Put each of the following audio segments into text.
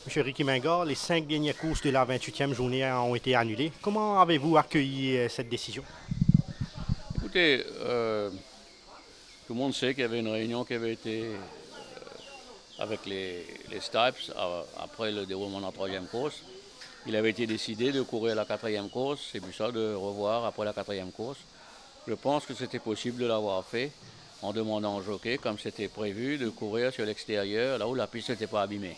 Monsieur Ricky Mingard, les 5 dernières courses de la 28e journée ont été annulées. Comment avez-vous accueilli cette décision? Écoutez, tout le monde sait qu'il y avait une réunion qui avait été avec les Stripes après le déroulement de la troisième course. Il avait été décidé de courir la quatrième course et puis ça de revoir après la quatrième course. Je pense que c'était possible de l'avoir fait en demandant au jockey, comme c'était prévu, de courir sur l'extérieur, là où la piste n'était pas abîmée.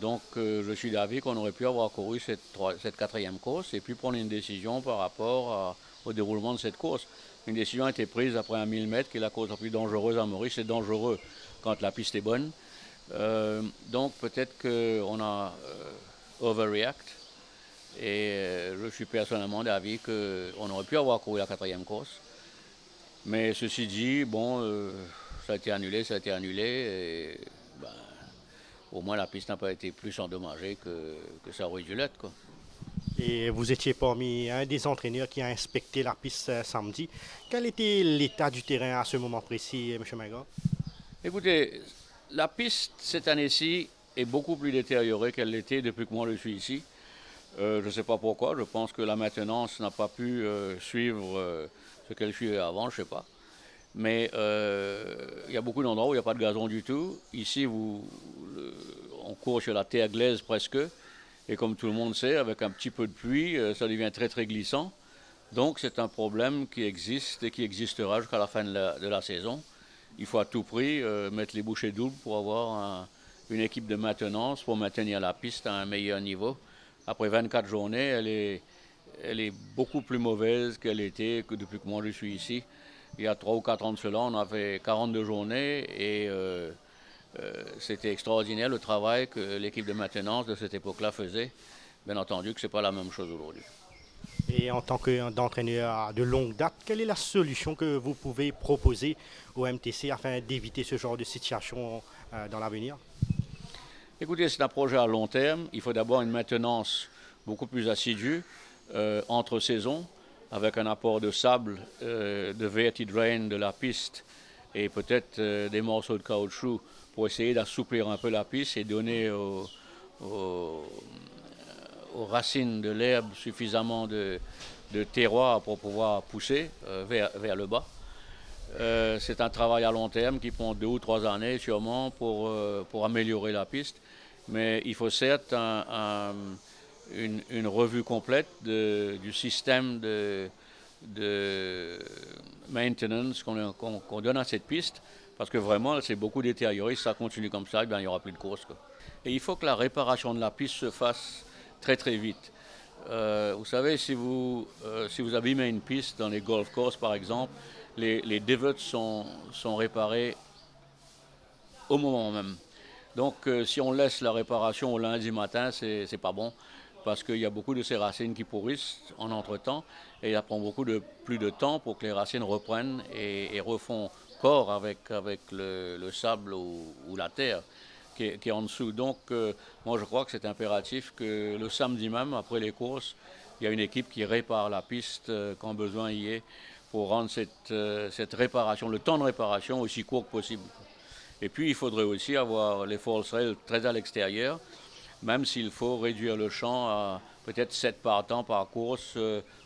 Donc je suis d'avis qu'on aurait pu avoir couru cette quatrième course et puis prendre une décision par rapport au déroulement de cette course. Une décision a été prise après un 1000 mètres, qui est la course la plus dangereuse à Maurice. C'est dangereux quand la piste est bonne. Donc peut-être qu'on a overreact. Et je suis personnellement d'avis qu'on aurait pu avoir couru la quatrième course. Mais ceci dit, bon, ça a été annulé, ça a été annulé. Et, ben, au moins la piste n'a pas été plus endommagée que ça aurait dû l'être, quoi. Et vous étiez parmi un des entraîneurs qui a inspecté la piste samedi. Quel était l'état du terrain à ce moment précis, Monsieur Mingard? Écoutez, la piste cette année-ci est beaucoup plus détériorée qu'elle l'était depuis que moi je suis ici. Je ne sais pas pourquoi, je pense que la maintenance n'a pas pu suivre ce qu'elle suivait avant, je ne sais pas. Mais il y a beaucoup d'endroits où il n'y a pas de gazon du tout. Ici, on court sur la terre glaise presque. Et comme tout le monde sait, avec un petit peu de pluie, ça devient très très glissant. Donc c'est un problème qui existe et qui existera jusqu'à la fin de la saison. Il faut à tout prix mettre les bouchées doubles pour avoir une équipe de maintenance pour maintenir la piste à un meilleur niveau. Après 24 journées, elle est beaucoup plus mauvaise qu'elle était que depuis que moi je suis ici. Il y a 3 ou 4 ans de cela, on avait 42 journées et c'était extraordinaire le travail que l'équipe de maintenance de cette époque-là faisait. Bien entendu que ce n'est pas la même chose aujourd'hui. Et en tant qu'entraîneur de longue date, quelle est la solution que vous pouvez proposer au MTC afin d'éviter ce genre de situation dans l'avenir? Écoutez, c'est un projet à long terme. Il faut d'abord une maintenance beaucoup plus assidue entre saisons, avec un apport de sable, de vertidrain de la piste et peut-être des morceaux de caoutchouc pour essayer d'assouplir un peu la piste et donner aux- aux racines de l'herbe suffisamment de terroir pour pouvoir pousser vers le bas. C'est un travail à long terme qui prend 2 ou 3 années sûrement pour améliorer la piste. Mais il faut certes une revue complète du système de maintenance qu'on donne à cette piste, parce que vraiment, c'est beaucoup détérioré. Si ça continue comme ça, eh bien, il n'y aura plus de course, quoi. Et il faut que la réparation de la piste se fasse très très vite. Vous savez, si vous abîmez une piste dans les golf courses, par exemple, les divots sont réparés au moment même. Donc, si on laisse la réparation au lundi matin, c'est pas bon parce qu'il y a beaucoup de ces racines qui pourrissent en entretemps et il prend plus de temps pour que les racines reprennent et refont corps avec le sable ou la terre qui est en dessous. Donc, moi, je crois que c'est impératif que le samedi même, après les courses, il y a une équipe qui répare la piste quand besoin y est pour rendre cette réparation, le temps de réparation aussi court que possible. Et puis, il faudrait aussi avoir les false rails très à l'extérieur, même s'il faut réduire le champ à peut-être 7 partants par course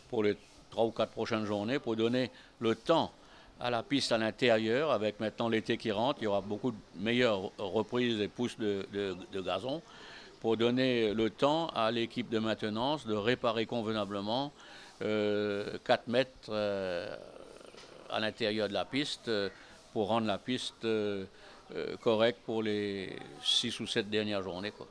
pour les 3 ou 4 prochaines journées, pour donner le temps à la piste à l'intérieur. Avec maintenant l'été qui rentre, il y aura beaucoup de meilleures reprises et pousses de gazon, pour donner le temps à l'équipe de maintenance de réparer convenablement 4 mètres à l'intérieur de la piste pour rendre la piste correcte pour les 6 ou 7 dernières journées, quoi.